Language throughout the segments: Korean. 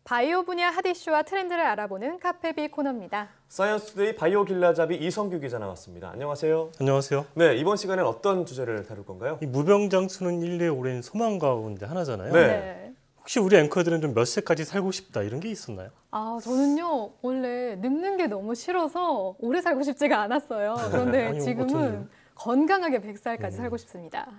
바이오 분야 핫 이슈와 트렌드를 알아보는 카페비 코너입니다. 사이언스투데이 바이오 길라잡이 이성규 기자 나왔습니다. 안녕하세요. 안녕하세요. 네, 이번 시간엔 어떤 주제를 다룰 건가요? 이 무병장수는 인류의 오랜 소망 가운데 하나잖아요. 네. 혹시 우리 앵커들은 좀 몇 세까지 살고 싶다 이런 게 있었나요? 저는요 원래 늙는 게 너무 싫어서 오래 살고 싶지가 않았어요. 그런데 아니, 지금은 건강하게 100살까지 살고 싶습니다.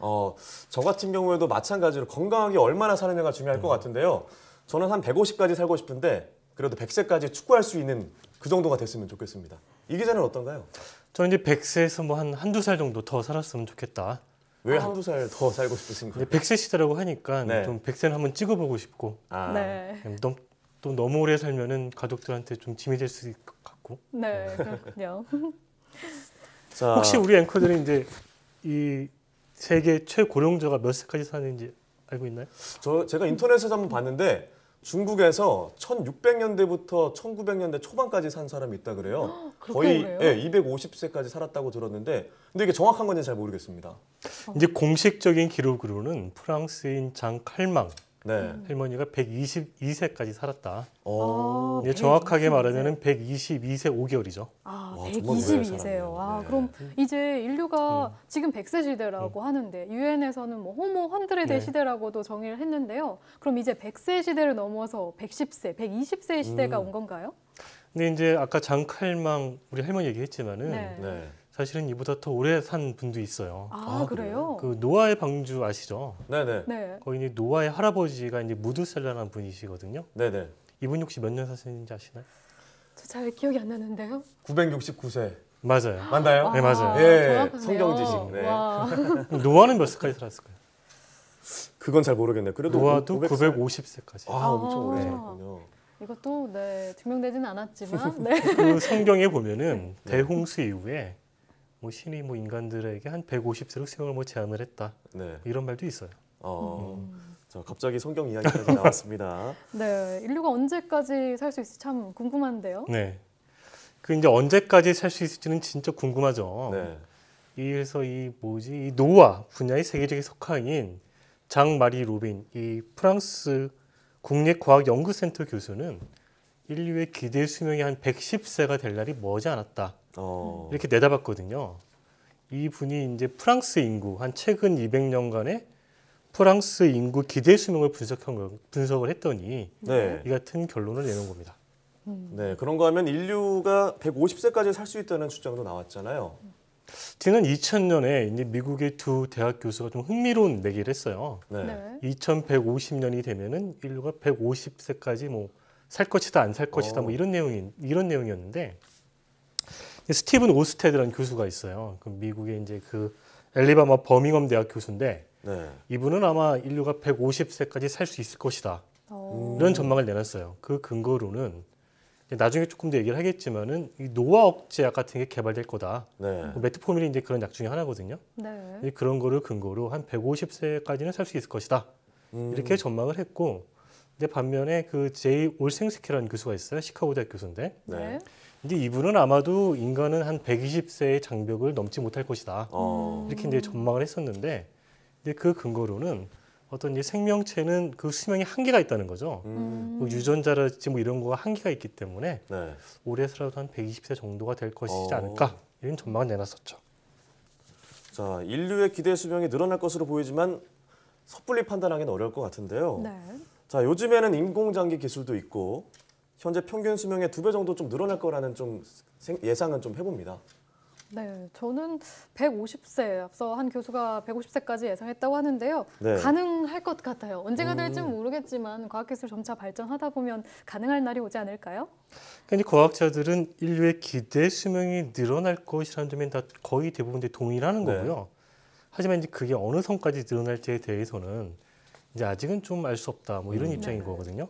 저 같은 경우에도 마찬가지로 건강하게 얼마나 사느냐가 중요할 것 같은데요. 저는 한 150까지 살고 싶은데 그래도 100세까지 축구할 수 있는 그 정도가 됐으면 좋겠습니다. 이 기자는 어떤가요? 저는 이제 100세에서 뭐 한두 살 정도 더 살았으면 좋겠다. 왜 한두 살 더 살고 싶으신가요? 100세 시대라고 하니까 네. 좀 100세는 한번 찍어보고 싶고 네. 또 너무 오래 살면은 가족들한테 좀 짐이 될 수 있을 것 같고. 네, 그렇군요. 자, 혹시 우리 앵커들은 이제 이 세계 최고령자가 몇 세까지 사는지 알고 있나요? 제가 인터넷에서 한번 봤는데 중국에서 1600년대부터 1900년대 초반까지 산 사람이 있다 그래요. 거의 그래요? 250세까지 살았다고 들었는데 근데 이게 정확한 건지 잘 모르겠습니다. 이제 공식적인 기록으로는 프랑스인 장 칼망 네. 할머니가 122세까지 살았다. 네, 정확하게 말하면 122세 5개월이죠. 정말 오래 살았네요. 122세요. 네. 그럼 이제 인류가 지금 100세 시대라고 하는데 유엔에서는 뭐 호모 헌드레드 네. 시대라고도 정의를 했는데요. 그럼 이제 100세 시대를 넘어서 110세, 120세 시대가 온 건가요? 근데 이제 아까 장 칼망 우리 할머니 얘기했지만은 네. 네. 사실은 이보다 더 오래 산 분도 있어요. 그래요? 그 노아의 방주 아시죠? 네네. 네. 거기 이제 노아의 할아버지가 이제 무드셀라라는 분이시거든요. 네네. 이분 혹시 몇 년 사셨는지 아시나요? 저 잘 기억이 안 나는데요. 969세. 맞아요. 맞나요? 네, 맞아요. 예, 정확하네요. 성경 지식. 네. 와. 노아는 몇 세까지 살았을까요? 그건 잘 모르겠네요. 그래도 노아도 500살. 950세까지. 엄청 오래 아. 살았군요. 이것도 증명되지는 않았지만 네. 그 성경에 보면은 네. 대홍수 이후에 뭐 신이 뭐 인간들에게 한 150세로 수명을 뭐 제한을 했다. 네. 이런 말도 있어요. 자, 갑자기 성경 이야기까지 나왔습니다. 네, 인류가 언제까지 살 수 있을지 참 궁금한데요. 네. 그 이제 언제까지 살 수 있을지는 진짜 궁금하죠. 네. 그래서 이 노아 분야의 세계적인 석학인 장 마리 루빈 이 프랑스 국립과학연구센터 교수는 인류의 기대 수명이 한 110세가 될 날이 머지 않았다. 이렇게 내다봤거든요. 이 분이 이제 프랑스 인구 한 최근 200년간의 프랑스 인구 기대 수명을 분석을 했더니 네. 이 같은 결론을 내놓은 겁니다. 네. 그런가 하면 인류가 150세까지 살 수 있다는 추정도 나왔잖아요. 지난 2000년에 이제 미국의 두 대학 교수가 좀 흥미로운 내기를 했어요. 네. 네. 2150년이 되면은 인류가 150세까지 뭐 살 것이다 안 살 것이다 뭐 이런 내용이었는데 스티븐 오스테드라는 교수가 있어요. 그 미국의 이제 그 엘리바마 버밍엄 대학 교수인데 네. 이분은 아마 인류가 150세까지 살 수 있을 것이다. 이런 전망을 내놨어요. 그 근거로는 나중에 조금 더 얘기를 하겠지만은 이 노화 억제약 같은 게 개발될 거다. 네. 메트포민이 이제 그런 약 중에 하나거든요. 네. 그런 거를 근거로 한 150세까지는 살 수 있을 것이다. 이렇게 전망을 했고, 근데 반면에 그 제이 올생스키라는 교수가 있어요. 시카고 대학 교수인데, 네. 이제 이분은 아마도 인간은 한 120세의 장벽을 넘지 못할 것이다. 이렇게 이제 전망을 했었는데, 근데 그 근거로는 어떤 이제 생명체는 그 수명이 한계가 있다는 거죠. 뭐 유전자랄지 뭐 이런 거가 한계가 있기 때문에 네. 올해 살아도 한 120세 정도가 될 것이지 않을까 이런 전망을 내놨었죠. 자, 인류의 기대 수명이 늘어날 것으로 보이지만 섣불리 판단하기는 어려울 것 같은데요. 네. 자, 요즘에는 인공장기 기술도 있고 현재 평균 수명의 2배 정도 좀 늘어날 거라는 좀 예상은 좀 해봅니다. 네, 저는 150세, 앞서 한 교수가 150세까지 예상했다고 하는데요. 네. 가능할 것 같아요. 언제가 될지는 모르겠지만 과학기술 점차 발전하다 보면 가능할 날이 오지 않을까요? 그러니까 과학자들은 인류의 기대 수명이 늘어날 것이라는 점에 다 거의 대부분 동의하는 네. 거고요. 하지만 이제 그게 어느 선까지 늘어날지에 대해서는 이제 아직은 좀 알 수 없다. 뭐 이런 입장인 네. 거거든요.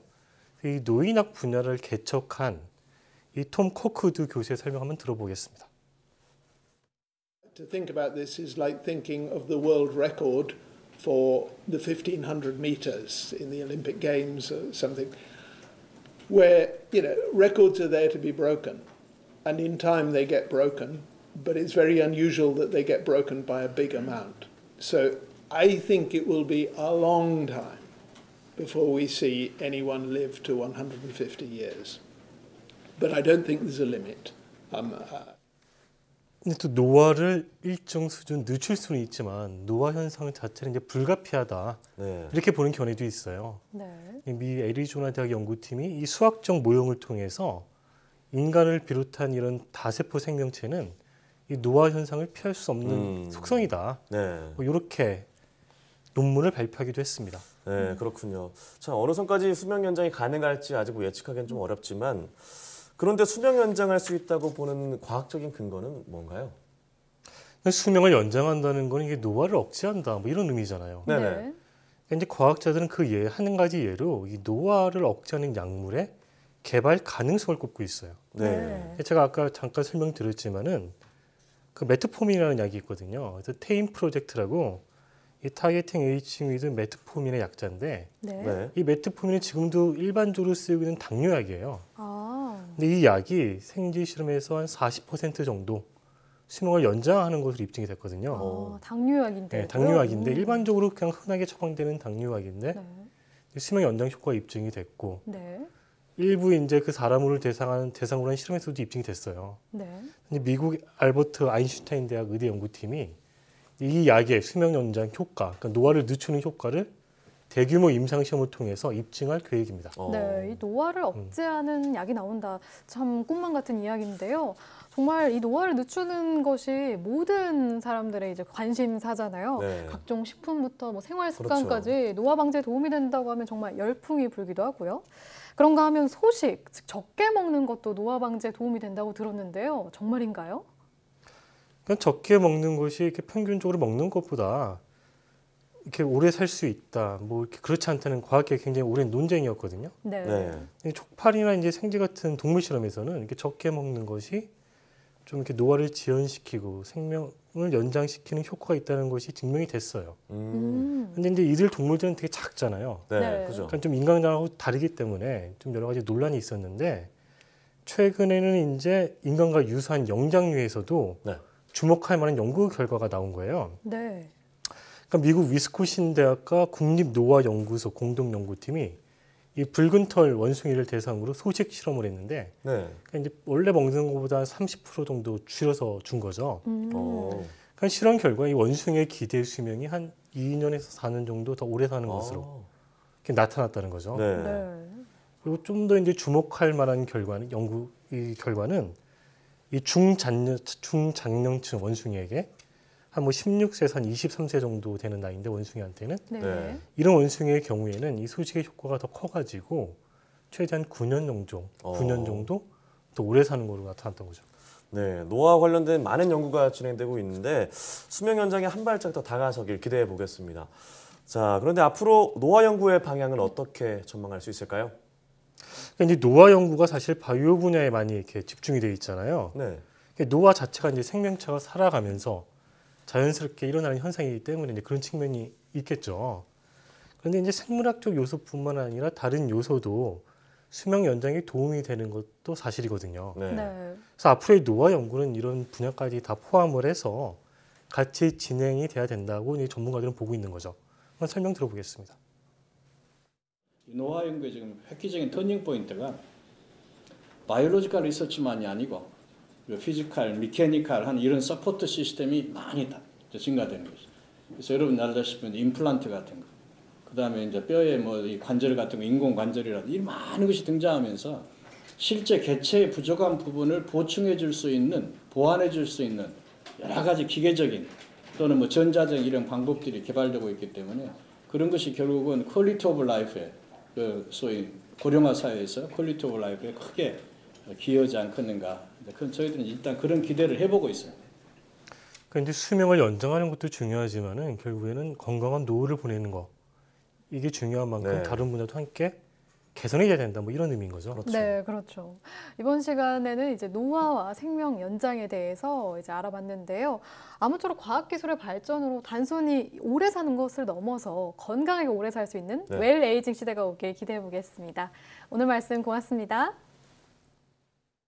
이 노인학 분야를 개척한 이 톰 코크드 교수의 설명 한번 들어보겠습니다. To think about this is like thinking of the world record for the 1500 meters in the Olympic Games or something, where, records are there to be broken, and in time they get broken, but it's very unusual that they get broken by a big amount. So I think it will be a long time before we see anyone live to 150 years. But I don't think there's a limit. 근데 또 노화를 일정 수준 늦출 수는 있지만 노화 현상 자체는 이제 불가피하다 네. 이렇게 보는 견해도 있어요. 네. 미 애리조나 대학 연구팀이 이 수학적 모형을 통해서 인간을 비롯한 이런 다세포 생명체는 이 노화 현상을 피할 수 없는 속성이다. 네. 뭐 이렇게 논문을 발표하기도 했습니다. 네, 그렇군요. 자, 어느 선까지 수명 연장이 가능할지 아직 뭐 예측하기는 좀 어렵지만 그런데 수명 연장할 수 있다고 보는 과학적인 근거는 뭔가요? 수명을 연장한다는 건 이게 노화를 억제한다 뭐 이런 의미잖아요. 네네. 네. 이제 과학자들은 그 예, 한 가지 예로 이 노화를 억제하는 약물의 개발 가능성을 꼽고 있어요. 네. 제가 아까 잠깐 설명드렸지만은 그 메트포민이라는 약이 있거든요. 그래서 테인 프로젝트라고 이 타겟팅 에이징 위드 메트포민의 약자인데 네. 네. 이 메트포민은 지금도 일반적으로 쓰고 있는 당뇨약이에요. 아, 근데 이 약이 생쥐 실험에서 한 40% 정도 수명을 연장하는 것으로 입증이 됐거든요. 아, 당뇨약인데. 네, 당뇨약인데 일반적으로 그냥 흔하게 처방되는 당뇨약인데 네. 수명 연장 효과가 입증이 됐고 네. 일부 이제 그 사람을 대상으로 한 실험에서도 입증이 됐어요. 네. 근데 미국 알버트 아인슈타인 대학 의대 연구팀이 이 약의 수명 연장 효과, 그러니까 노화를 늦추는 효과를 대규모 임상 시험을 통해서 입증할 계획입니다. 네, 이 노화를 억제하는 약이 나온다. 참 꿈만 같은 이야기인데요. 정말 이 노화를 늦추는 것이 모든 사람들의 이제 관심사잖아요. 네. 각종 식품부터 뭐 생활 습관까지 노화 방지에 도움이 된다고 하면 정말 열풍이 불기도 하고요. 그런가 하면 소식, 즉 적게 먹는 것도 노화 방지에 도움이 된다고 들었는데요. 정말인가요? 그러니까 적게 먹는 것이 이렇게 평균적으로 먹는 것보다 이렇게 오래 살 수 있다. 뭐 이렇게 그렇지 않다는 과학계 굉장히 오랜 논쟁이었거든요. 네. 네. 이 족팔이나 이제 생쥐 같은 동물 실험에서는 이렇게 적게 먹는 것이 좀 이렇게 노화를 지연시키고 생명을 연장시키는 효과가 있다는 것이 증명이 됐어요. 근데 이제 이들 동물들은 되게 작잖아요. 네. 네. 그죠. 그러니까 좀 인간하고 다르기 때문에 좀 여러 가지 논란이 있었는데 최근에는 이제 인간과 유사한 영장류에서도 네. 주목할 만한 연구 결과가 나온 거예요. 네. 그러니까 미국 위스콘신 대학과 국립노화연구소 공동연구팀이 이 붉은 털 원숭이를 대상으로 소식 실험을 했는데 네. 그러니까 이제 원래 먹는 것보다 한 30% 정도 줄여서 준 거죠. 그러니까 실험 결과 이 원숭이의 기대 수명이 한 2년에서 4년 정도 더 오래 사는 것으로 이렇게 나타났다는 거죠. 네. 네. 그리고 좀 더 이제 주목할 만한 결과는 이 결과는 이 중장년층 원숭이에게 한 뭐 16세에서 한 23세 정도 되는 나이인데 원숭이한테는 네. 네. 이런 원숭이의 경우에는 이 소식의 효과가 더 커가지고 최대한 9년 정도 더 오래 사는 걸로 나타났던 거죠. 네, 노화와 관련된 많은 연구가 진행되고 있는데 수명 연장에 한 발짝 더 다가서길 기대해 보겠습니다. 자, 그런데 앞으로 노화 연구의 방향은 어떻게 전망할 수 있을까요? 그러니까 이제 노화 연구가 사실 바이오 분야에 많이 이렇게 집중이 되어 있잖아요. 네. 노화 자체가 이제 생명체가 살아가면서 자연스럽게 일어나는 현상이기 때문에 이제 그런 측면이 있겠죠. 그런데 이제 생물학적 요소뿐만 아니라 다른 요소도 수명 연장에 도움이 되는 것도 사실이거든요. 네. 네. 그래서 앞으로의 노화 연구는 이런 분야까지 다 포함을 해서 같이 진행이 돼야 된다고 이제 전문가들은 보고 있는 거죠. 한번 설명 들어보겠습니다. 노화 연구의 지금 획기적인 터닝 포인트가 바이올로지컬 리서치만이 아니고 피지컬, 미케니컬 한 이런 서포트 시스템이 많이 증가되는 거죠. 그래서 여러분 알다시피 임플란트 같은 거, 그 다음에 이제 뼈에 뭐 이 관절 같은 거, 인공 관절이라든지 이 많은 것이 등장하면서 실제 개체의 부족한 부분을 보충해 줄 수 있는, 보완해 줄 수 있는 여러 가지 기계적인 또는 뭐 전자적인 이런 방법들이 개발되고 있기 때문에 그런 것이 결국은 퀄리티 오브 라이프에 그 소위 고령화 사회에서 퀄리티 오브 라이프에 크게 기여하지 않겠는가. 저희들은 일단 그런 기대를 해보고 있어요. 그러니까 이제 수명을 연장하는 것도 중요하지만은 결국에는 건강한 노후를 보내는 거 이게 중요한 만큼 네. 다른 분야도 함께 개선이 돼야 된다. 뭐 이런 의미인 거죠. 그렇죠. 네, 그렇죠. 이번 시간에는 이제 노화와 생명 연장에 대해서 이제 알아봤는데요. 아무쪼록 과학기술의 발전으로 단순히 오래 사는 것을 넘어서 건강하게 오래 살 수 있는 네. 웰 에이징 시대가 오길 기대해 보겠습니다. 오늘 말씀 고맙습니다.